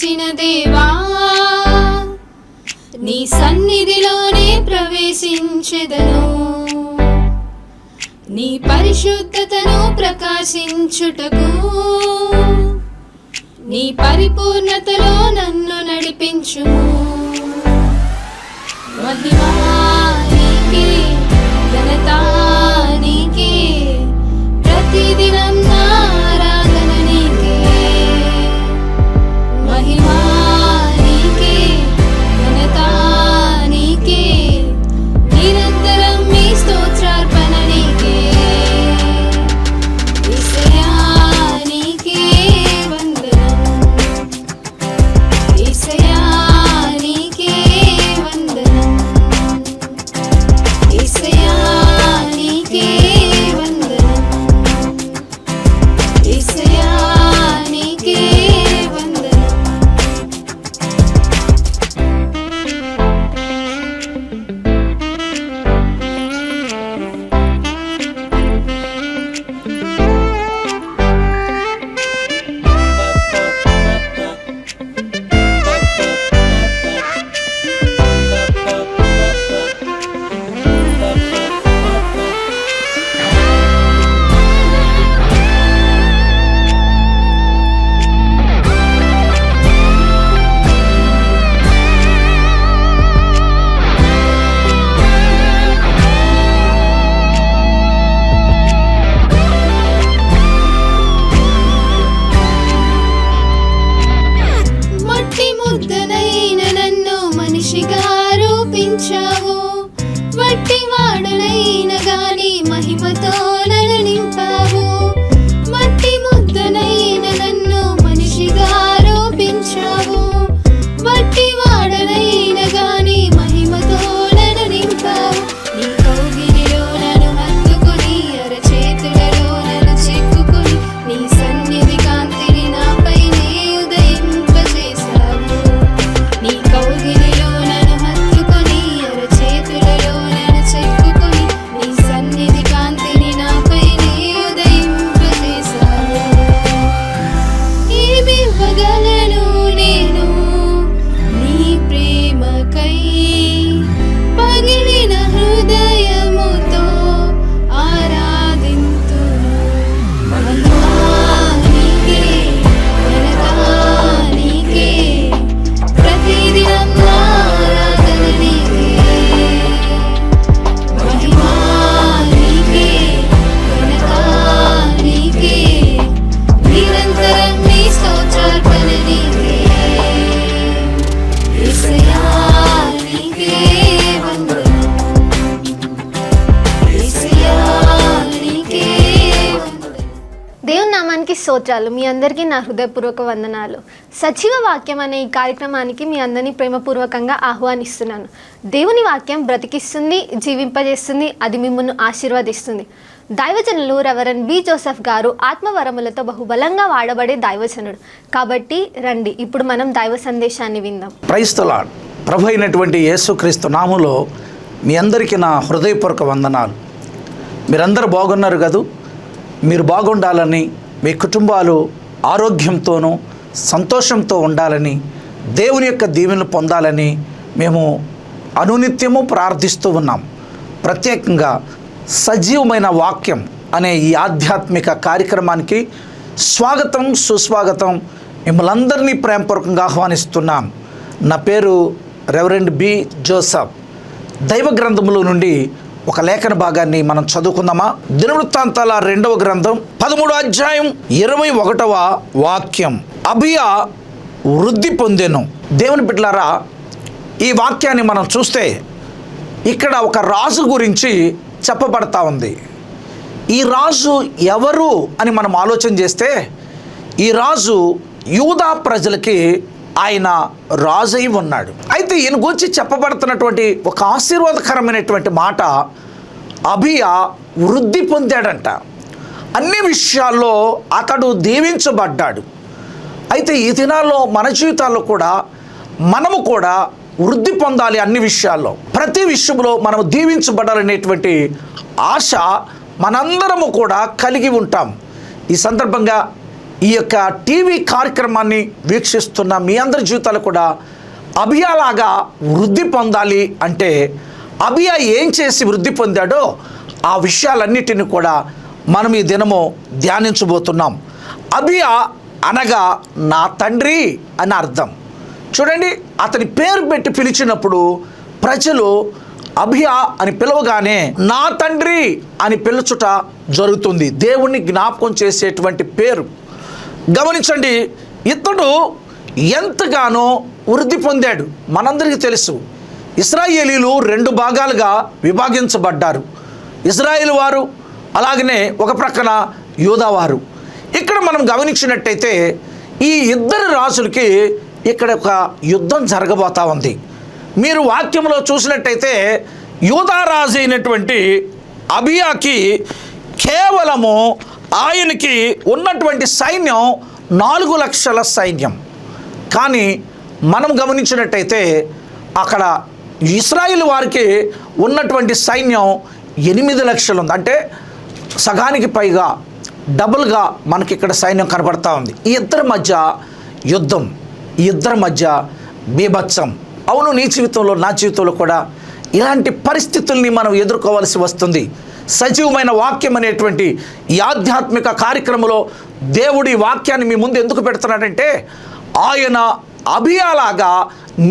చేసిన దేవా, నీ సన్నిధిలోనే ప్రవేశించెదను. నీ పరిశుద్ధతను ప్రకాశించుటకు నీ పరిపూర్ణతలో నన్ను నడిపించుము. మహిమా నీకే, ఘనత నీకే, ప్రతిదినం నా ఆరాధన నీకే. మహిమా నీకే, ఘనత నీకే, నిరంతరం మీ స్తోత్రార్పణ నీకే. యేసయ్యా నీకే వందనం, యేసయ్యా నీకే వందనం, యేసయ్యా నీకే వందనం, యేసయ్యా నీకే వందనం. మట్టి ముద్దనైన నన్ను మనిషిగా రూపించావు, వట్టి వాడనైన గాని మహిమతో నన్ను నింపావు. మట్టి ముద్దనైన నన్ను మనిషిగా రూపించావు, వట్టి వాడనైన గాని మహిమతో నన్ను నింపావు. నీ కౌగిలిలో నన్ను హత్తుకుని, అరచేతులలో నన్ను చెక్కుకుని, నీ సన్నిధి కాంతిని నాపైనే ఉదయింపజేశావు. నీ కౌగిలిలో నన్ను హత్తుకుని, అరచేతులలో నన్ను చెక్కుకుని, నీ సన్నిధి కాంతిని నాపైనే ఉదయింపజేశావు. ఏమివ్వగలను నేను నీ ప్రేమకై, పగిలిన హృదయముతో ఆరాధింతును. మహిమా నీకే, ఘనత నీకే, ప్రతిదినం నా ఆరాధన నీకే. మహిమా నీకే, ఘనత నీకే, నిరంతరం నీ స్తోత్రార్పణ నీకే. యేసయ్యా నీకే వందనం, యేసయ్యా నీకే వందనం. దేవుని నామానికి స్తోత్రాలు. మీ అందరికీ నా హృదయపూర్వక వందనాలు. సజీవ వాక్యం అనే ఈ కార్యక్రమానికి మీ అందరినీ ప్రేమపూర్వకంగా ఆహ్వానిస్తున్నాను. దేవుని వాక్యం బ్రతికిస్తుంది, జీవింపజేస్తుంది, అది మిమ్మల్ని ఆశీర్వదిస్తుంది. దైవజనులు రెవరెండ్ బి జోసెఫ్ గారు ఆత్మవరములతో బహుబలంగా వాడబడే దైవజనుడు. కాబట్టి రండి, ఇప్పుడు మనం దైవ సందేశాన్ని విందాం. Praise the lord. ప్రభు అయినటువంటి యేసుక్రీస్తు నామములో మీ అందరికీ నా హృదయపూర్వక వందనాలు. మీరందరూ బాగున్నారు కదూ? మీరు బాగుండాలని, మీ కుటుంబాలు ఆరోగ్యంతోనూ సంతోషంతో ఉండాలని, దేవుని యొక్క దీవెనలు పొందాలని మేము అనునిత్యము ప్రార్థిస్తూ ఉన్నాం. ప్రత్యేకంగా సజీవమైన వాక్యం అనే ఈ ఆధ్యాత్మిక కార్యక్రమానికి స్వాగతం, సుస్వాగతం. మిమ్మల్ని అందరినీ ప్రేమపూర్వకంగా ఆహ్వానిస్తున్నాం. నా పేరు రెవరెండ్ బి జోసెఫ్. దైవ గ్రంథములో నుండి ఒక లేఖన భాగాన్ని మనం చదువుకుందామా? దినవృత్తాంతాల 2వ గ్రంథం 13వ అధ్యాయం 21వ వాక్యం. అబియా వృద్ధి పొందెను. దేవుని బిడ్డలారా, ఈ వాక్యాన్ని మనం చూస్తే ఇక్కడ ఒక రాజు గురించి చెప్పబడతా ఉంది. ఈ రాజు ఎవరు అని మనం ఆలోచన చేస్తే, ఈ రాజు యూదా ప్రజలకి ఆయన రాజు అయి ఉన్నాడు. అయితే ఈయన గురించి చెప్పబడుతున్నటువంటి ఒక ఆశీర్వాదకరమైనటువంటి మాట, అబియా వృద్ధి పొందాడంట. అన్ని విషయాల్లో అతడు దీవించబడ్డాడు. అయితే ఈ దినాల్లో మన జీవితాల్లో కూడా మనము కూడా వృద్ధి పొందాలి. అన్ని విషయాల్లో, ప్రతి విషయంలో మనము దీవించబడాలనేటువంటి ఆశ మనందరము కూడా కలిగి ఉంటాం. ఈ సందర్భంగా ఈ యొక్క టీవీ కార్యక్రమాన్ని వీక్షిస్తున్న మీ అందరి జీవితాలు కూడా అబియాలాగా వృద్ధి పొందాలి అంటే అబియా ఏం చేసి వృద్ధి పొందాడో ఆ విషయాలన్నిటిని కూడా మనం ఈ దినము ధ్యానించబోతున్నాం. అబియా అనగా నా తండ్రి అని అర్థం. చూడండి, అతని పేరు పెట్టి పిలిచినప్పుడు ప్రజలు అబియా అని పిలవగానే నా తండ్రి అని పిలుచుట జరుగుతుంది. దేవుణ్ణి జ్ఞాపకం చేసేటువంటి పేరు. గమనించండి, ఇతడు ఎంతగానో వృద్ధి పొందాడు. మనందరికీ తెలుసు, ఇశ్రాయేలీలు 2 భాగాలుగా విభాగించబడ్డారు. ఇశ్రాయేలు వారు, అలాగనే ఒక ప్రక్కన యూదావారు. ఇక్కడ మనం గమనించినట్టయితే ఈ ఇద్దరు రాజులకి ఇక్కడ ఒక యుద్ధం జరగబోతా ఉంది. మీరు వాక్యంలో చూసినట్టయితే యూదారాజు అయినటువంటి అబియాకి కేవలము ఆయనకి ఉన్నటువంటి సైన్యం 4 లక్షల సైన్యం. కానీ మనం గమనించినట్టయితే అక్కడ ఇశ్రాయేలు వారికి ఉన్నటువంటి సైన్యం 8 లక్షలు ఉంది. అంటే సగానికి పైగా, డబుల్గా మనకి ఇక్కడ సైన్యం కనబడతా ఉంది. ఈ ఇద్దరి మధ్య యుద్ధం, ఈ ఇద్దరి మధ్య బీభత్సం. అవును, నీ జీవితంలో నా జీవితంలో కూడా ఇలాంటి పరిస్థితుల్ని మనం ఎదుర్కోవాల్సి వస్తుంది. సజీవమైన వాక్యం అనేటువంటి ఈ ఆధ్యాత్మిక కార్యక్రమంలో దేవుడి వాక్యాన్ని మీ ముందు ఎందుకు పెడుతున్నాడంటే ఆయన అబియాలాగా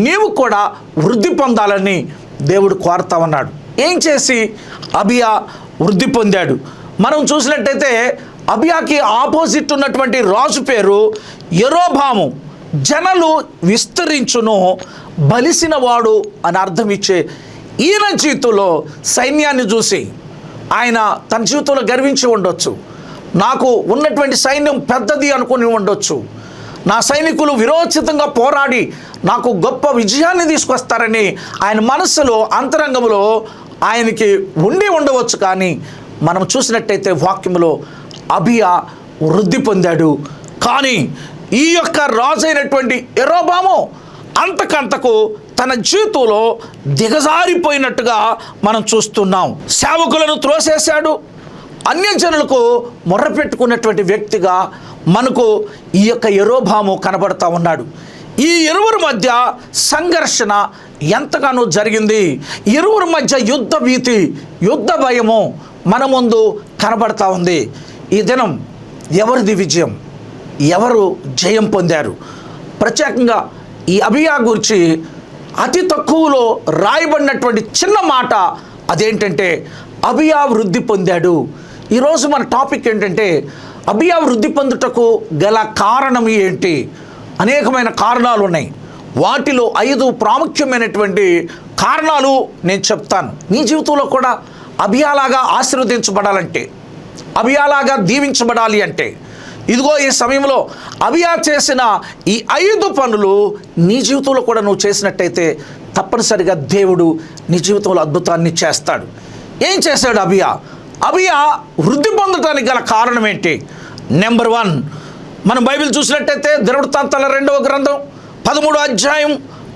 నీవు కూడా వృద్ధి పొందాలని దేవుడు కోరుతా ఉన్నాడు. ఏం చేసి అబియా వృద్ధి పొందాడు? మనం చూసినట్టయితే అబియాకి ఆపోజిట్ ఉన్నటువంటి రాజు పేరు యెరోబాము. జనులు విస్తరించును, బలిసిన వాడు అని అర్థం ఇచ్చే ఈయన జీవితంలో సైన్యాన్ని చూసి ఆయన తన జీవితంలో గర్వించి ఉండొచ్చు. నాకు ఉన్నటువంటి సైన్యం పెద్దది అనుకుని ఉండొచ్చు. నా సైనికులు విరోచితంగా పోరాడి నాకు గొప్ప విజయాన్ని తీసుకొస్తారని ఆయన మనస్సులో, అంతరంగంలో ఆయనకి ఉండి ఉండవచ్చు. కానీ మనం చూసినట్టయితే వాక్యంలో అబియా వృద్ధి పొందాడు. కానీ ఈ యొక్క రాజు అయినటువంటి యెరోబాము అంతకంతకు తన జీవితంలో దిగజారిపోయినట్టుగా మనం చూస్తున్నాం. సేవకులను త్రోసేశాడు. అన్యజనులకు మొర్రపెట్టుకున్నటువంటి వ్యక్తిగా మనకు ఈ యొక్క యెరోబాము కనబడతా ఉన్నాడు. ఈ ఇరువురి మధ్య సంఘర్షణ ఎంతగానో జరిగింది. ఇరువురి మధ్య యుద్ధ భీతి, యుద్ధ భయము మన ముందు కనబడతా ఉంది. ఈ దినం ఎవరిది విజయం, ఎవరు జయం పొందారు? ప్రత్యేకంగా ఈ అబియా గురించి అతి తక్కువలో రాయబడినటువంటి చిన్న మాట అదేంటంటే అబియా వృద్ధి పొందాడు. ఈరోజు మన టాపిక్ ఏంటంటే అబియా వృద్ధి పొందుటకు గల కారణం ఏంటి? అనేకమైన కారణాలు ఉన్నాయి. వాటిలో 5 ప్రాముఖ్యమైనటువంటి కారణాలు నేను చెప్తాను. నీ జీవితంలో కూడా అబియాలాగా ఆశీర్వదించబడాలంటే, అబియాలాగా దీవించబడాలి అంటే ఇదిగో ఈ సమయంలో అబియా చేసిన ఈ 5 పనులు నీ జీవితంలో కూడా నువ్వు చేసినట్టయితే తప్పనిసరిగా దేవుడు నీ జీవితంలో అద్భుతాన్ని చేస్తాడు. ఏం చేశాడు అబియా? అబియా వృద్ధి పొందడానికి గల కారణం ఏంటి? నెంబర్ 1, మనం బైబిల్ చూసినట్టయితే దినవృత్తాంతాల 2వ గ్రంథం 13వ అధ్యాయం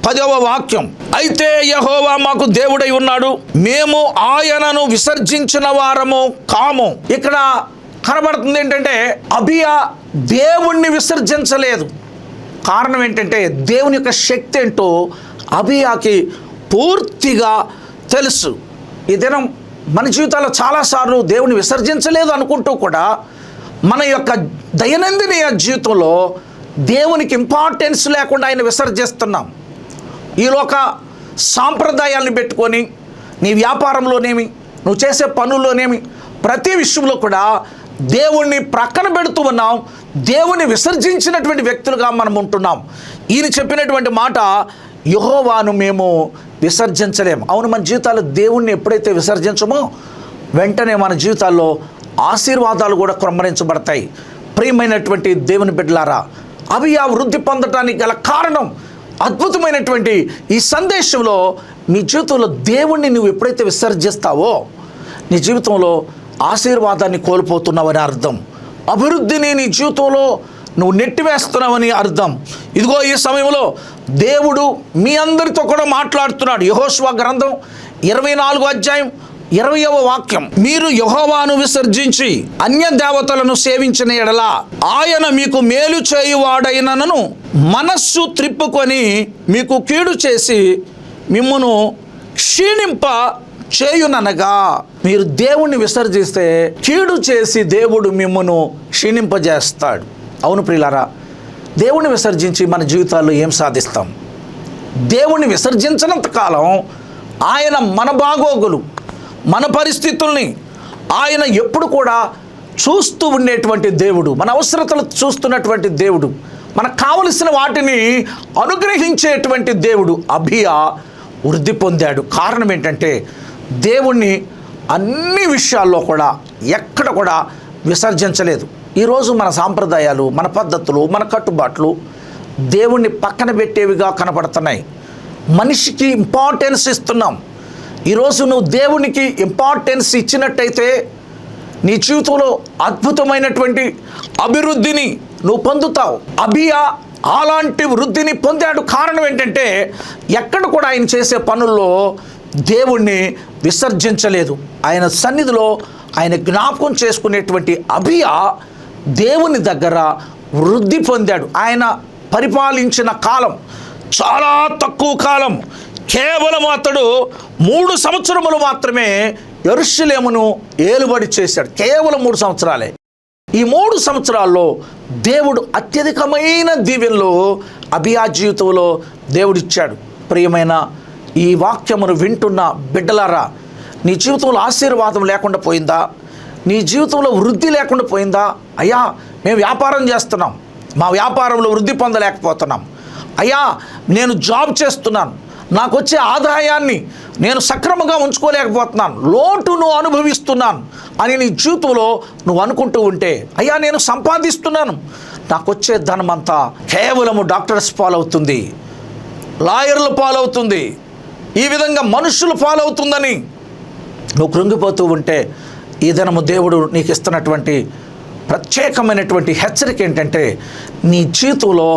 10వ వాక్యం. అయితే యెహోవా మాకు దేవుడై ఉన్నాడు, మేము ఆయనను విసర్జించిన వారము కాము. ఇక్కడ కనబడుతుంది ఏంటంటే అబియా దేవుణ్ణి విసర్జించలేదు. కారణం ఏంటంటే దేవుని యొక్క శక్తి ఏంటో అబియాకి పూర్తిగా తెలుసు. ఈ దినం మన జీవితాల్లో చాలాసార్లు దేవుని విసర్జించలేదు అనుకుంటూ కూడా మన యొక్క దైనందిన జీవితంలో దేవునికి ఇంపార్టెన్స్ లేకుండా ఆయన విసర్జిస్తున్నాం. ఈ లోక సాంప్రదాయాలను పెట్టుకొని నీ వ్యాపారంలోనేమి, నువ్వు చేసే పనుల్లోనేమి, ప్రతి విషయంలో కూడా దేవుణ్ణి ప్రక్కన పెడుతూ ఉన్నాం. దేవుణ్ణి విసర్జించినటువంటి వ్యక్తులుగా మనం ఉంటున్నాం. ఈయన చెప్పినటువంటి మాట, యెహోవాను మేము విసర్జించలేము. అవును, మన జీవితాల్లో దేవుణ్ణి ఎప్పుడైతే విసర్జించమో వెంటనే మన జీవితాల్లో ఆశీర్వాదాలు కూడా క్రమరించబడతాయి. ప్రియమైనటువంటి దేవుని బిడ్డలారా, అబియా వృద్ధి పొందటానికి గల కారణం అద్భుతమైనటువంటి ఈ సందేశంలో నీ జీవితంలో దేవుణ్ణి నువ్వు ఎప్పుడైతే విసర్జిస్తావో నీ జీవితంలో ఆశీర్వాదాన్ని కోల్పోతున్నావని అర్థం. అభివృద్ధిని నీ జీవితంలో నువ్వు నెట్టివేస్తున్నావని అర్థం. ఇదిగో ఈ సమయంలో దేవుడు మీ అందరితో కూడా మాట్లాడుతున్నాడు. యెహోషువ గ్రంథం 24వ అధ్యాయం 20వ వాక్యం, మీరు యెహోవాను విసర్జించి అన్య దేవతలను సేవించిన ఎడల ఆయన మీకు మేలు చేయువాడైనను మనస్సు త్రిప్పుకొని మీకు కీడు చేసి మిమ్మును క్షీణింప చేయుననగా. మీరు దేవుణ్ణి విసర్జిస్తే కీడు చేసి దేవుడు మిమ్మును క్షీణింపజేస్తాడు. అవును ప్రియులారా, దేవుణ్ణి విసర్జించి మన జీవితాల్లో ఏం సాధిస్తాం? దేవుణ్ణి విసర్జించినంత కాలం ఆయన మన బాగోగులు, మన పరిస్థితుల్ని ఆయన ఎప్పుడు కూడా చూస్తూ ఉండేటువంటి దేవుడు, మన అవసరతలు చూస్తున్నటువంటి దేవుడు, మనకు కావలసిన వాటిని అనుగ్రహించేటువంటి దేవుడు. అబియా వృద్ధి పొందాడు. కారణం ఏంటంటే దేవుణ్ణి అన్ని విషయాల్లో కూడా ఎక్కడ కూడా విసర్జించలేదు. ఈరోజు మన సాంప్రదాయాలు, మన పద్ధతులు, మన కట్టుబాట్లు దేవుణ్ణి పక్కన పెట్టేవిగా కనపడుతున్నాయి. మనిషికి ఇంపార్టెన్స్ ఇస్తున్నాం. ఈరోజు నువ్వు దేవునికి ఇంపార్టెన్స్ ఇచ్చినట్టయితే నీ జీవితంలో అద్భుతమైనటువంటి అభివృద్ధిని నువ్వు పొందుతావు. అబియా అలాంటి వృద్ధిని పొందాడు. కారణం ఏంటంటే ఎక్కడ కూడా ఆయన చేసే పనుల్లో దేవుణ్ణి విసర్జించలేదు. ఆయన సన్నిధిలో ఆయన జ్ఞాపకం చేసుకునేటువంటి అబియా దేవుని దగ్గర వృద్ధి పొందాడు. ఆయన పరిపాలించిన కాలం చాలా తక్కువ కాలం. కేవలం అతడు 3 సంవత్సరములు మాత్రమే యెరూషలేమును ఏలుబడి చేశాడు. కేవలం 3 సంవత్సరాలే. ఈ 3 సంవత్సరాల్లో దేవుడు అత్యధికమైన దీవెనలు అబియా జీవితంలో దేవుడిచ్చాడు. ప్రియమైన ఈ వాక్యమును వింటున్న బిడ్డలారా, నీ జీవితంలో ఆశీర్వాదం లేకుండా పోయిందా? నీ జీవితంలో వృద్ధి లేకుండా పోయిందా? అయ్యా, మేము వ్యాపారం చేస్తున్నాం, మా వ్యాపారంలో వృద్ధి పొందలేకపోతున్నాం. అయ్యా, నేను జాబ్ చేస్తున్నాను, నాకు వచ్చే ఆదాయాన్ని నేను సక్రమంగా ఉంచుకోలేకపోతున్నాను, లోటును అనుభవిస్తున్నాను అని నీ జీవితంలో నువ్వు అనుకుంటూ ఉంటే, అయ్యా నేను సంపాదిస్తున్నాను, నాకు వచ్చే ధనం అంతా కేవలము డాక్టర్స్ పాలవుతుంది, లాయర్ల పాలవుతుంది, ఈ విధంగా మనుషుల పాలవుతుందని నువ్వు కృంగిపోతూ ఉంటే, ఈ దినము దేవుడు నీకు ఇస్తున్నటువంటి ప్రత్యేకమైనటువంటి హెచ్చరిక ఏంటంటే, నీ జీవితంలో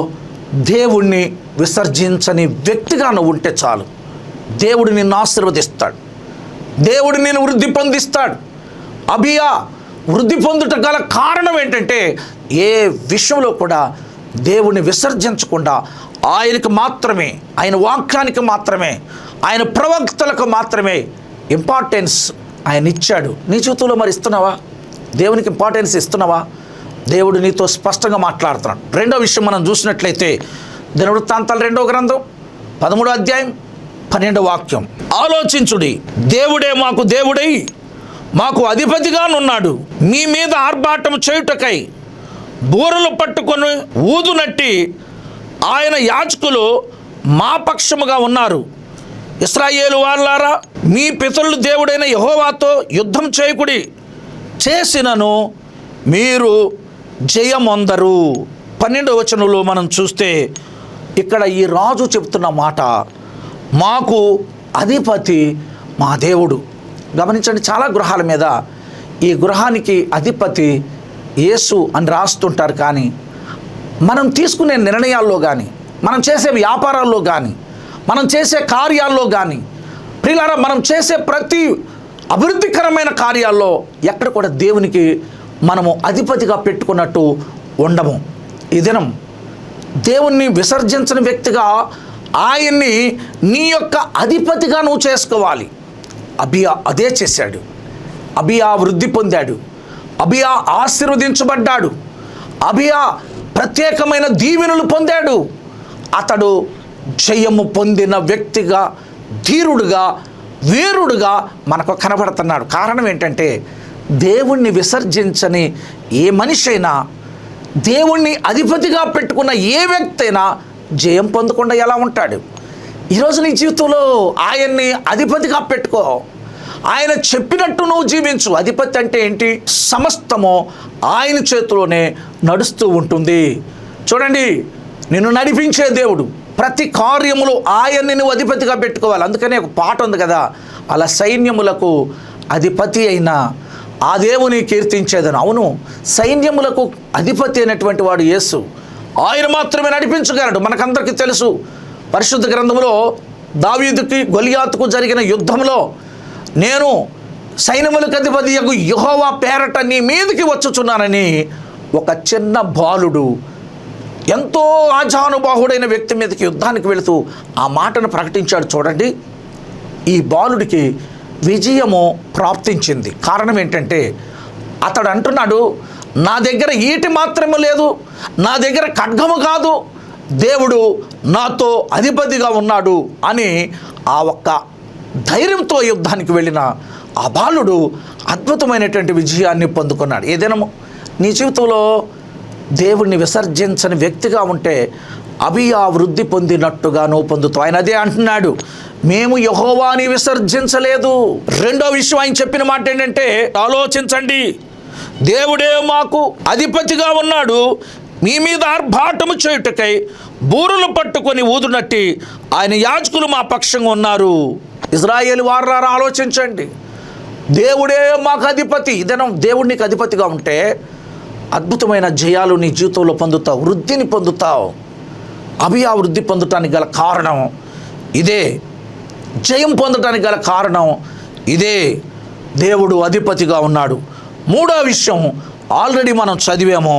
దేవుణ్ణి విసర్జించని వ్యక్తిగా నువ్వు ఉంటే చాలు. దేవుడు నిన్ను ఆశీర్వదిస్తాడు, దేవుడు నిన్ను వృద్ధి పొందిస్తాడు. అబియా వృద్ధి పొందుట గల కారణం ఏంటంటే, ఏ విషయంలో కూడా దేవుణ్ణి విసర్జించకుండా ఆయనకు మాత్రమే, ఆయన వాక్యానికి మాత్రమే, ఆయన ప్రవక్తలకు మాత్రమే ఇంపార్టెన్స్ ఆయన ఇచ్చాడు. నీ జీవితంలో మరి ఇస్తున్నావా? దేవునికి ఇంపార్టెన్స్ ఇస్తున్నావా? దేవుడు నీతో స్పష్టంగా మాట్లాడుతున్నాడు. 2వ విషయం మనం చూసినట్లయితే దినవృత్తాంతాలు 2వ గ్రంథం 13వ అధ్యాయం 12వ వాక్యం, ఆలోచించుడి, దేవుడే మాకు దేవుడై మాకు అధిపతిగానున్నాడు. మీ మీద ఆర్భాటం చేయుటకై బూరలు పట్టుకొని ఊదునట్టి ఆయన యాజకులు మా పక్షముగా ఉన్నారు. ఇశ్రాయేలు వారలారా, మీ పితరులు దేవుడైన యెహోవాతో యుద్ధం చేయకుడి, చేసినను మీరు జయమొందరు. 12వ వచనంలో మనం చూస్తే ఇక్కడ ఈ రాజు చెప్తున్న మాట, మాకు అధిపతి మా దేవుడు. గమనించండి, చాలా గృహాల మీద ఈ గృహానికి అధిపతి యేసు అని రాస్తుంటారు. కానీ మనం తీసుకునే నిర్ణయాల్లో కానీ, మనం చేసే వ్యాపారాల్లో కానీ, మనం చేసే కార్యాల్లో కానీ, ప్రియులారా, మనం చేసే ప్రతి అభివృద్ధికరమైన కార్యాల్లో ఎక్కడ కూడా దేవునికి మనము అధిపతిగా పెట్టుకున్నట్టు ఉండము. ఈ దినం దేవుణ్ణి విసర్జించని వ్యక్తిగా ఆయన్ని నీ యొక్క అధిపతిగా నువ్వు చేసుకోవాలి. అబియా అదే చేశాడు. అబియా వృద్ధి పొందాడు. అబియా ఆశీర్వదించబడ్డాడు. అబియా ప్రత్యేకమైన దీవెనలు పొందాడు. అతడు జయము పొందిన వ్యక్తిగా, ధీరుడుగా, వీరుడుగా మనకు కనబడుతున్నాడు. కారణం ఏంటంటే, దేవుణ్ణి విసర్జించని ఏ మనిషి అయినా, దేవుణ్ణి అధిపతిగా పెట్టుకున్న ఏ వ్యక్తి అయినా జయం పొందకుండా ఎలా ఉంటాడు? ఈరోజు నీ జీవితంలో ఆయన్ని అధిపతిగా పెట్టుకో. ఆయన చెప్పినట్టు నువ్వు జీవించు. అధిపతి అంటే ఏంటి? సమస్తము ఆయన చేతిలోనే నడుస్తూ ఉంటుంది. చూడండి, నిన్ను నడిపించే దేవుడు, ప్రతి కార్యములు ఆయన్ని నువ్వు అధిపతిగా పెట్టుకోవాలి. అందుకనే ఒక పాట ఉంది కదా, అలా సైన్యములకు అధిపతి అయిన ఆ దేవుని కీర్తించేదను. అవును, సైన్యములకు అధిపతి అయినటువంటి వాడు యేసు. ఆయన మాత్రమే నడిపించగలడు. మనకందరికీ తెలుసు, పరిశుద్ధ గ్రంథంలో దావీదుకి గొలియాతుకు జరిగిన యుద్ధంలో నేను సైన్యములకు అధిపతియగు యెహోవా పేరట నీ మీదకి వచ్చుచున్నానని ఒక చిన్న బాలుడు ఎంతో ఆజానుబాహుడైన వ్యక్తి మీదకి యుద్ధానికి వెళుతూ ఆ మాటను ప్రకటించాడు. చూడండి, ఈ బాలుడికి విజయము ప్రాప్తించింది. కారణం ఏంటంటే అతడు అంటున్నాడు, నా దగ్గర ఈటి మాత్రమే లేదు, నా దగ్గర ఖడ్గము కాదు, దేవుడు నాతో అధిపతిగా ఉన్నాడు అని ఆ ఒక్క ధైర్యంతో యుద్ధానికి వెళ్ళిన ఆ బాలుడు అద్భుతమైనటువంటి విజయాన్ని పొందుకున్నాడు. ఏదైనా నీ జీవితంలో దేవుణ్ణి విసర్జించని వ్యక్తిగా ఉంటే అబియా వృద్ధి పొందినట్టుగా నువ్వు పొందుతావు. ఆయన అదే అంటున్నాడు, మేము యెహోవాని విసర్జించలేదు. రెండో విషయం ఆయన చెప్పిన మాట ఏంటంటే, ఆలోచించండి, దేవుడే మాకు అధిపతిగా ఉన్నాడు, మీ మీద ఆర్భాటము చేయుటకై బూరులు పట్టుకొని ఊదునట్టి ఆయన యాజకులు మా పక్షంగా ఉన్నారు. ఇజ్రాయేలు వారారా ఆలోచించండి, దేవుడే మాకు అధిపతి. ఇదేనా దేవుడు నీకు అధిపతిగా ఉంటే అద్భుతమైన జయాలు నీ జీవితంలో పొందుతావు, వృద్ధిని పొందుతావు. అబియా వృద్ధి పొందటానికి గల కారణం ఇదే, జయం పొందటానికి గల కారణం ఇదే, దేవుడు అధిపతిగా ఉన్నాడు. మూడో విషయం ఆల్రెడీ మనం చదివాము,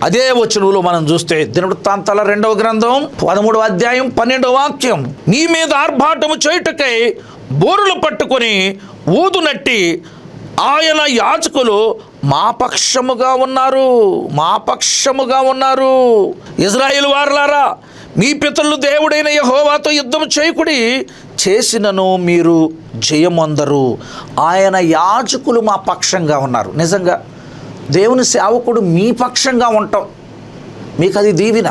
అదే వచనంలో మనం చూస్తే దినవృత్తాంతాల 2వ గ్రంథం 13వ అధ్యాయం 12వ వాక్యం, నీ మీద ఆర్భాటము చేయుటకై బోరులు పట్టుకొని ఊదునట్టి ఆయన యాజకులు మా పక్షముగా ఉన్నారు, మా పక్షముగా ఉన్నారు. ఇజ్రాయేలు వారలారా, మీ పితరులు దేవుడైన యెహోవాతో యుద్ధం చేయకుడి, చేసినను మీరు జయమొందరు. ఆయన యాజకులు మా పక్షంగా ఉన్నారు. నిజంగా దేవుని సేవకుడు మీ పక్షంగా ఉంటాం, మీకు అది దీవెన.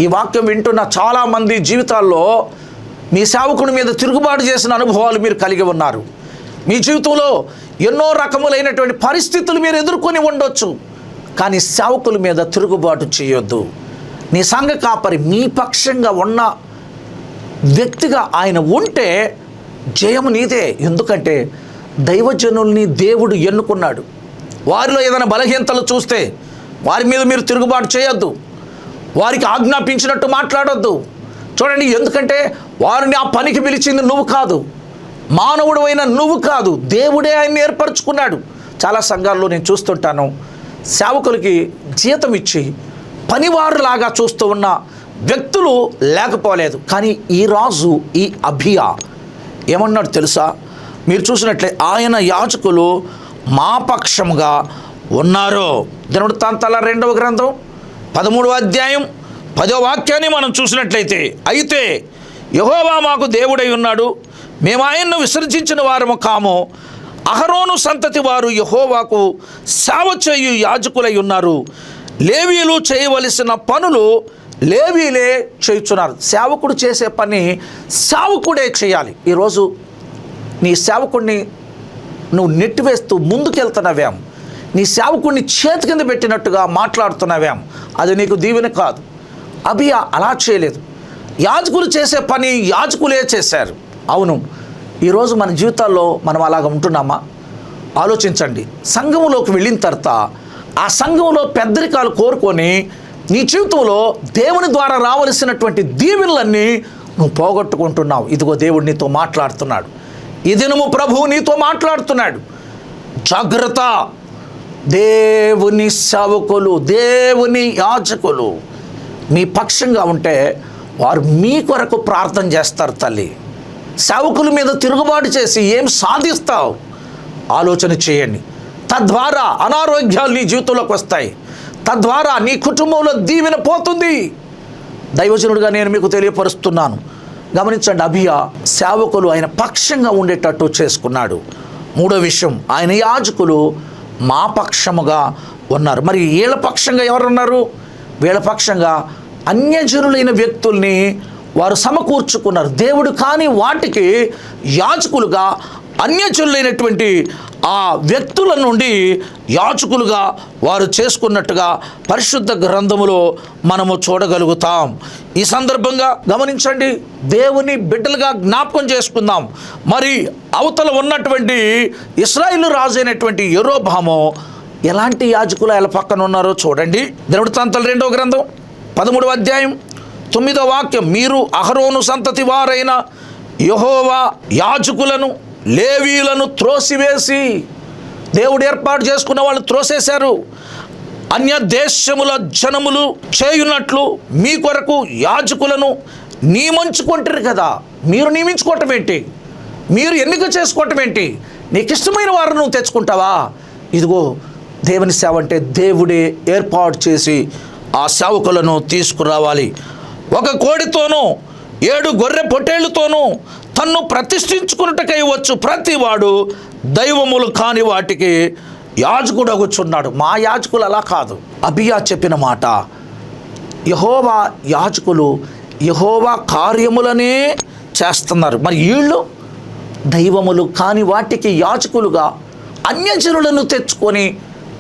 ఈ వాక్యం వింటున్న చాలామంది జీవితాల్లో మీ సేవకుడి మీద తిరుగుబాటు చేసిన అనుభవాలు మీరు కలిగి ఉన్నారు. మీ జీవితంలో ఎన్నో రకములైనటువంటి పరిస్థితులు మీరు ఎదుర్కొని ఉండొచ్చు, కానీ సేవకుల మీద తిరుగుబాటు చేయొద్దు. నీ సంఘ కాపరి మీ పక్షంగా ఉన్న వ్యక్తిగా ఆయన ఉంటే జయము నీదే. ఎందుకంటే దైవజనుల్ని దేవుడు ఎన్నుకున్నాడు. వారిలో ఏదైనా బలహీనతలు చూస్తే వారి మీద మీరు తిరుగుబాటు చేయొద్దు, వారికి ఆజ్ఞాపించినట్టు మాట్లాడొద్దు. చూడండి, ఎందుకంటే వారిని ఆ పనికి పిలిచింది నువ్వు కాదు, మానవుడు అయిన నువ్వు కాదు, దేవుడే ఆయన్ని ఏర్పరచుకున్నాడు. చాలా సంఘాల్లో నేను చూస్తుంటాను, సేవకులకి జీతం ఇచ్చి పనివారులాగా చూస్తూ ఉన్న వ్యక్తులు లేకపోలేదు. కానీ ఈరోజు ఈ అబియా ఏమన్నాడు తెలుసా? మీరు చూసినట్లే ఆయన యాజకులు మా పక్షముగా ఉన్నారు. దినవృత్తాంతాల 2వ గ్రంథం 13వ అధ్యాయం 10వ వాక్యాన్ని మనం చూసినట్లయితే, అయితే యెహోవా మాకు దేవుడై ఉన్నాడు, మేము ఆయన్ను విసర్జించిన వారము కాము, అహరోను సంతతి వారు యెహోవాకు సేవ చేయు యాజకులై ఉన్నారు, లేవీయులు చేయవలసిన పనులు లేవీలే చేయుచున్నారు. సేవకుడు చేసే పని సేవకుడే చేయాలి. ఈరోజు నీ సేవకుడిని నువ్వు నెట్టివేస్తూ ముందుకెళ్తున్నావేం, నీ సేవకుడిని చేతి కింద పెట్టినట్టుగా మాట్లాడుతున్నావేం, అది నీకు దీవెన కాదు. అబియా అలా చేయలేదు. యాజకులు చేసే పని యాజకులే చేశారు. అవును, ఈరోజు మన జీవితాల్లో మనం అలాగ ఉంటున్నామా? ఆలోచించండి. సంఘంలోకి వెళ్ళిన తర్వాత ఆ సంఘంలో పెద్దరికాలు కోరుకొని నీ జీవితంలో దేవుని ద్వారా రావలసినటువంటి దీవెనలన్నీ నువ్వు పోగొట్టుకుంటున్నావు. ఇదిగో దేవుడు నీతో మాట్లాడుతున్నాడు. ఈ దినము ప్రభువు నీతో మాట్లాడుతున్నాడు. జాగ్రత్త, దేవుని సేవకులు, దేవుని యాజకులు మీ పక్షంగా ఉంటే వారు మీ కొరకు ప్రార్థన చేస్తారు. తల్లి, సేవకుల మీద తిరుగుబాటు చేసి ఏం సాధిస్తావు? ఆలోచన చేయండి. తద్వారా అనారోగ్యాలు నీ జీవితంలోకి వస్తాయి, తద్వారా నీ కుటుంబంలో దీవెన పోతుంది. దైవజనుడిగా నేను మీకు తెలియపరుస్తున్నాను. గమనించండి, అబియా సేవకులు ఆయన పక్షంగా ఉండేటట్టు చేసుకున్నాడు. మూడో విషయం, ఆయన యాజకులు మా పక్షముగా ఉన్నారు. మరి వీళ్ళ పక్షంగా ఎవరున్నారు? వీళ్ళ పక్షంగా అన్యజనులైన వ్యక్తుల్ని వారు సమకూర్చుకున్నారు. దేవుడు కాని వాటికి యాజకులుగా అన్యజనులైనటువంటి ఆ వ్యక్తుల నుండి యాజకులుగా వారు చేసుకున్నట్టుగా పరిశుద్ధ గ్రంథములో మనము చూడగలుగుతాం. ఈ సందర్భంగా గమనించండి, దేవుని బిడ్డలుగా జ్ఞాపకం చేసుకుందాం. మరి అవతల ఉన్నటువంటి ఇశ్రాయేలు రాజు అయినటువంటి యెరోబాము ఎలాంటి యాజకులు ఆయన పక్కన ఉన్నారో చూడండి. దినవృత్తాంతాల 2వ గ్రంథం 13వ అధ్యాయం 9వ వాక్యం, మీరు అహరోను సంతతి వారైన యెహోవా యాజకులను లేవీయులను త్రోసివేసి, దేవుడు ఏర్పాటు చేసుకున్న వాళ్ళు త్రోసేశారు. అన్య దేశముల జనములు చేయున్నట్లు మీ కొరకు యాజకులను నియమించుకుంటారు కదా. మీరు నియమించుకోవటం ఏంటి? మీరు ఎన్నిక చేసుకోవటం ఏంటి? నీకు ఇష్టమైన వారిని నువ్వు తెచ్చుకుంటావా? ఇదిగో దేవుని సేవ అంటే దేవుడే ఏర్పాటు చేసి ఆ సేవకులను తీసుకురావాలి. ఒక కోడితోనూ 7 గొర్రె పొట్టేళ్లతోనూ తన్ను ప్రతిష్ఠించుకున్నట్టుకై వచ్చు ప్రతివాడు దైవములు కాని వాటికి యాజకుడు అగుచున్నాడు. మా యాజకులు అలా కాదు. అబియా చెప్పిన మాట, యెహోవా యాజకులు యెహోవా కార్యములనే చేస్తున్నారు. మరి వీళ్ళు దైవములు కాని వాటికి యాజకులుగా అన్యజనులను తెచ్చుకొని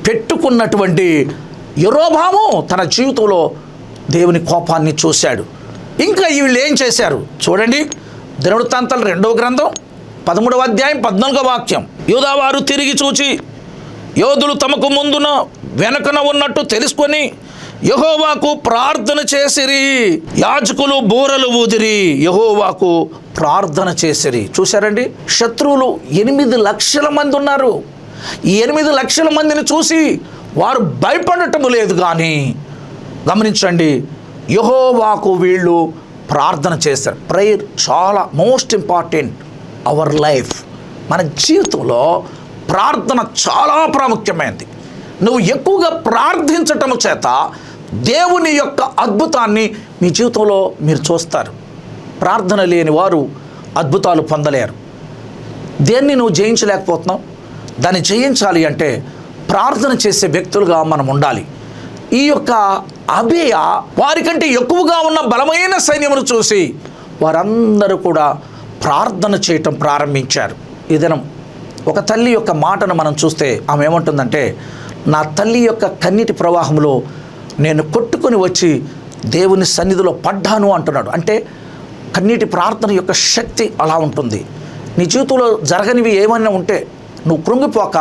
పెట్టుకున్నటువంటి యెరోబాము తన జీవితంలో దేవుని కోపాన్ని చూశాడు. ఇంకా వీళ్ళు ఏం చేశారు చూడండి. దినవృత్తాంతాలు 2వ గ్రంథం 13వ అధ్యాయం 14వ వాక్యం. యూదావారు తిరిగి చూచి యోధులు తమకు ముందున వెనకన ఉన్నట్టు తెలుసుకొని యెహోవాకు ప్రార్థన చేసిరి. యాజకులు బూరలు ఊదిరి, యెహోవాకు ప్రార్థన చేసిరి. చూశారండి, శత్రువులు 8 లక్షల మంది ఉన్నారు. ఈ 8 లక్షల మందిని చూసి వారు భయపడటము లేదు. కానీ గమనించండి, యెహోవాకు వీళ్ళు ప్రార్థన చేశారు. ప్రేయర్ చాలా మోస్ట్ ఇంపార్టెంట్ అవర్ లైఫ్. మన జీవితంలో ప్రార్థన చాలా ప్రాముఖ్యమైనది. నువ్వు ఎక్కువగా ప్రార్థించటం చేత దేవుని యొక్క అద్భుతాన్ని మీ జీవితంలో మీరు చూస్తారు. ప్రార్థన లేని వారు అద్భుతాలు పొందలేరు. దేన్ని నువ్వు జయించలేకపోతున్నావు, దాన్ని జయించాలి అంటే ప్రార్థన చేసే వ్యక్తులుగా మనం ఉండాలి. ఈ యొక్క అబియా వారికంటే ఎక్కువగా ఉన్న బలమైన సైన్యమును చూసి వారందరూ కూడా ప్రార్థన చేయటం ప్రారంభించారు. ఈ దినం ఒక తల్లి యొక్క మాటను మనం చూస్తే ఆమె ఏమంటుందంటే, నా తల్లి యొక్క కన్నీటి ప్రవాహంలో నేను కొట్టుకొని వచ్చి దేవుని సన్నిధిలో పడ్డాను అంటున్నాడు. అంటే కన్నీటి ప్రార్థన యొక్క శక్తి అలా ఉంటుంది. నీ జీవితంలో జరగనివి ఏమైనా ఉంటే నువ్వు కృంగిపోక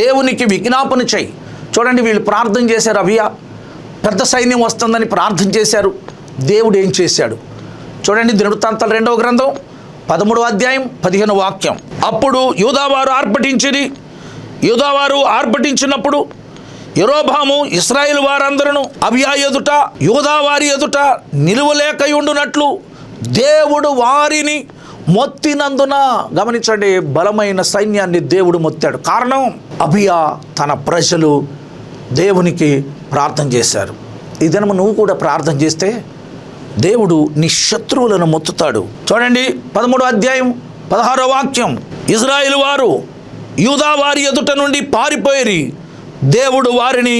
దేవునికి విజ్ఞాపన చేయి. చూడండి, వీళ్ళు ప్రార్థన చేశారు. అబియా పెద్ద సైన్యం వస్తుందని ప్రార్థన చేశారు. దేవుడు ఏం చేశాడు చూడండి. దినవృత్తాంతాలు 2వ గ్రంథం 13వ అధ్యాయం 15వ వాక్యం. అప్పుడు యూదావారు ఆర్భటించిరి. యూదావారు ఆర్భటించినప్పుడు యెరోబాము ఇశ్రాయేలు వారందరూ అబియా ఎదుట యూదావారి ఎదుట నిలువలేకయుండునట్లు దేవుడు వారిని మొత్తినందున. గమనించండి, బలమైన సైన్యాన్ని దేవుడు మొత్తాడు. కారణం, అబియా తన ప్రజలు దేవునికి ప్రార్థన చేశారు. ఈ దినము నువ్వు కూడా ప్రార్థన చేస్తే దేవుడు నీ శత్రువులను మొత్తుతాడు. చూడండి, 13వ అధ్యాయం 16వ వాక్యం. ఇశ్రాయేలు వారు యూదావారి ఎదుట నుండి పారిపోయిరి, దేవుడు వారిని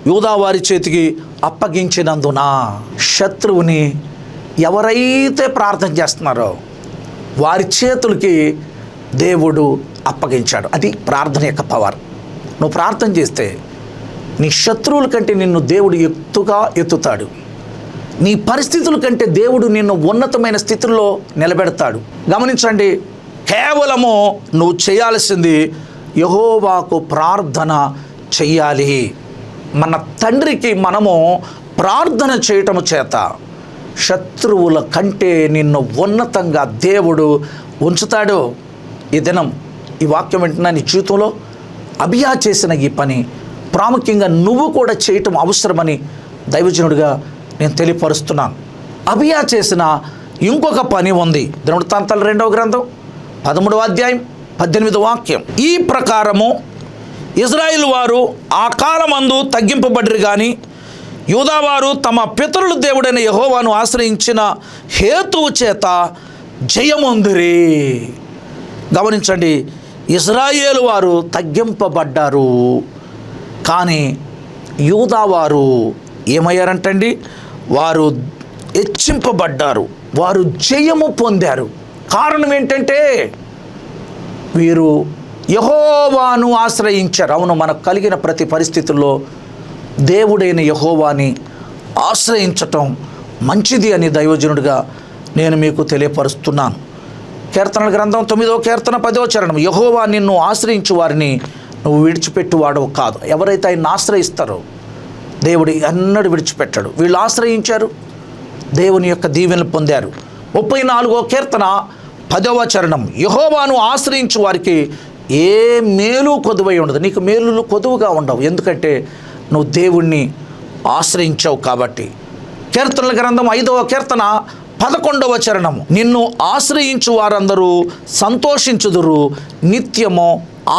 యూదావారి చేతికి అప్పగించినందున. శత్రువుని ఎవరైతే ప్రార్థన చేస్తున్నారో వారి చేతులకి దేవుడు అప్పగించాడు. అది ప్రార్థన యొక్క పవర్. నువ్వు ప్రార్థన చేస్తే నీ శత్రువుల కంటే నిన్ను దేవుడు ఎత్తుగా ఎత్తుతాడు. నీ పరిస్థితుల కంటే దేవుడు నిన్ను ఉన్నతమైన స్థితిలో నిలబెడతాడు. గమనించండి, కేవలము నువ్వు చేయాల్సింది యెహోవాకు ప్రార్థన చెయ్యాలి. మన తండ్రికి మనము ప్రార్థన చేయటం చేత శత్రువుల కంటే నిన్ను ఉన్నతంగా దేవుడు ఉంచుతాడు. ఈ దినం ఈ వాక్యం వింటున్నా నీ జీవితంలో అబియా చేసిన ఈ పని ప్రాముఖ్యంగా నువ్వు కూడా చేయటం అవసరమని దైవజనుడిగా నేను తెలియపరుస్తున్నాను. అబియా చేసిన ఇంకొక పని ఉంది. దినవృత్తాంతాలు 2వ గ్రంథం 13వ అధ్యాయం 18వ వాక్యం. ఈ ప్రకారము ఇశ్రాయేలు వారు ఆ కాలమందు తగ్గింపబడిరి కానీ యూదావారు తమ పితరుల దేవుడైన యెహోవాను ఆశ్రయించిన హేతువు చేత జయమొందిరి. గమనించండి, ఇశ్రాయేలు వారు తగ్గింపబడ్డారు కానీ యూదావారు ఏమయ్యారంటండి, వారు హెచ్చింపబడ్డారు, వారు జయము పొందారు. కారణం ఏంటంటే వీరు యెహోవాను ఆశ్రయించారు. అవును, మనకు కలిగిన ప్రతి పరిస్థితుల్లో దేవుడైన యెహోవాని ఆశ్రయించటం మంచిది అని దైవజనుడిగా నేను మీకు తెలియపరుస్తున్నాను. కీర్తనల గ్రంథం 9వ కీర్తన 10వ చరణం. యెహోవా నిన్ను ఆశ్రయించు వారిని నువ్వు విడిచిపెట్టువాడవు కాదు. ఎవరైతే ఆయన్ని ఆశ్రయిస్తారో దేవుడు ఎన్నడూ విడిచిపెట్టాడు. వీళ్ళు ఆశ్రయించారు, దేవుని యొక్క దీవెనలు పొందారు. 34వ కీర్తన 10వ చరణం, యెహోవాను ఆశ్రయించు వారికి ఏ మేలు కొదువై ఉండదు. నీకు మేలులు కొదువుగా ఉండవు, ఎందుకంటే నువ్వు దేవుణ్ణి ఆశ్రయించావు కాబట్టి. కీర్తనల గ్రంథం 5వ కీర్తన 11వ చరణము, నిన్ను ఆశ్రయించు వారందరూ సంతోషించుదురు, నిత్యము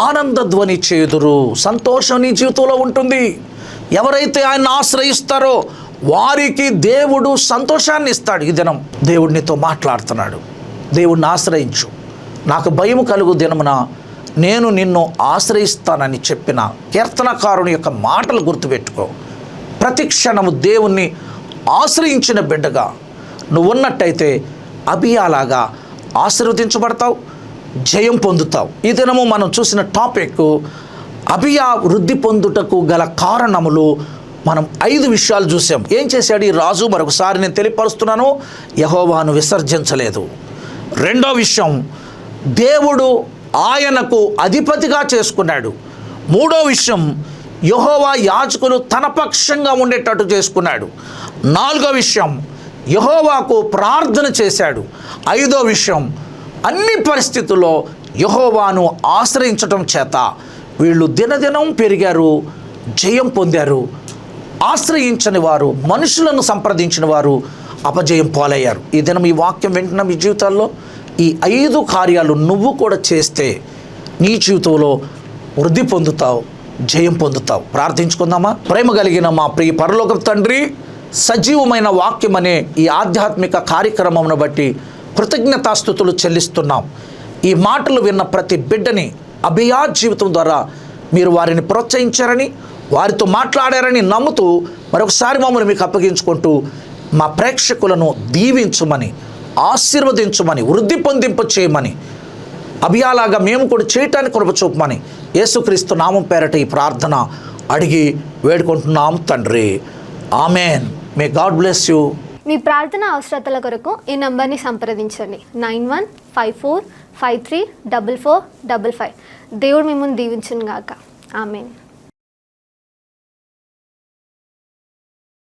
ఆనందధ్వని చేయుదురు. సంతోషం నీ జీవితంలో ఉంటుంది. ఎవరైతే ఆయన ఆశ్రయిస్తారో వారికి దేవుడు సంతోషాన్ని ఇస్తాడు. ఈ దినం దేవుడు నీతో మాట్లాడుతున్నాడు. దేవుడిని ఆశ్రయించు, నాకు భయం కలుగు దినమున నేను నిన్ను ఆశ్రయిస్తానని చెప్పిన కీర్తనకారుని యొక్క మాటలు గుర్తుపెట్టుకో. ప్రతి క్షణము దేవుణ్ణి ఆశ్రయించిన బిడ్డగా నువ్వు ఉన్నట్టయితే అబియాలాగా ఆశీర్వదించబడతావు, జయం పొందుతావు. ఈ దినము మనం చూసిన టాపిక్ అబియా వృద్ధి పొందుటకు గల కారణములు. మనం 5 విషయాలు చూసాం. ఏం చేశాడు ఈ రాజు? మరొకసారి నేను తెలియపరుస్తున్నాను, యెహోవాను విసర్జించలేదు. రెండో విషయం, దేవుడు ఆయనకు అధిపతిగా చేసుకున్నాడు. మూడో విషయం, యెహోవా యాజకులు తన పక్షంగా ఉండేటట్టు చేసుకున్నాడు. నాలుగో విషయం, యెహోవాకు ప్రార్థన చేశాడు. ఐదో విషయం, అన్ని పరిస్థితుల్లో యెహోవాను ఆశ్రయించటం చేత వీళ్ళు దినదినం పెరిగారు, జయం పొందారు. ఆశ్రయించని వారు, మనుషులను సంప్రదించిన వారు అపజయం పాలయ్యారు. ఈ దినం ఈ వాక్యం వింటున్న మీ జీవితాల్లో ఈ 5 కార్యాలు నువ్వు కూడా చేస్తే నీ జీవితంలో వృద్ధి పొందుతావు, జయం పొందుతావు. ప్రార్థించుకుందామా? ప్రేమ కలిగిన మా ప్రియ పరలోకపు తండ్రి, సజీవమైన వాక్యం అనే ఈ ఆధ్యాత్మిక కార్యక్రమమును బట్టి కృతజ్ఞతాస్తుతులు చెల్లిస్తున్నాం. ఈ మాటలు విన్న ప్రతి బిడ్డని అబియా జీవితం ద్వారా మీరు వారిని ప్రోత్సహించారని, వారితో మాట్లాడారని నమ్ముతూ మరొకసారి మమ్మల్ని మీకు అప్పగించుకుంటూ మా ప్రేక్షకులను దీవించుమని, ఆశీర్వదించుమని, వృద్ధి పొందింప చేయమని, అబియాలాగా మేము కూడా చేయటానికి కృప చూపమని యేసుక్రీస్తు నామం పేరట ఈ ప్రార్థన అడిగి వేడుకుంటున్నాం తండ్రి. Amen. May God bless you. మీ ప్రార్థన అవసరతల కొరకు ఈ నంబర్ని సంప్రదించండి. 9154534455. దేవుడు మిమ్మల్ని దీవించును గాక. ఆమెన్.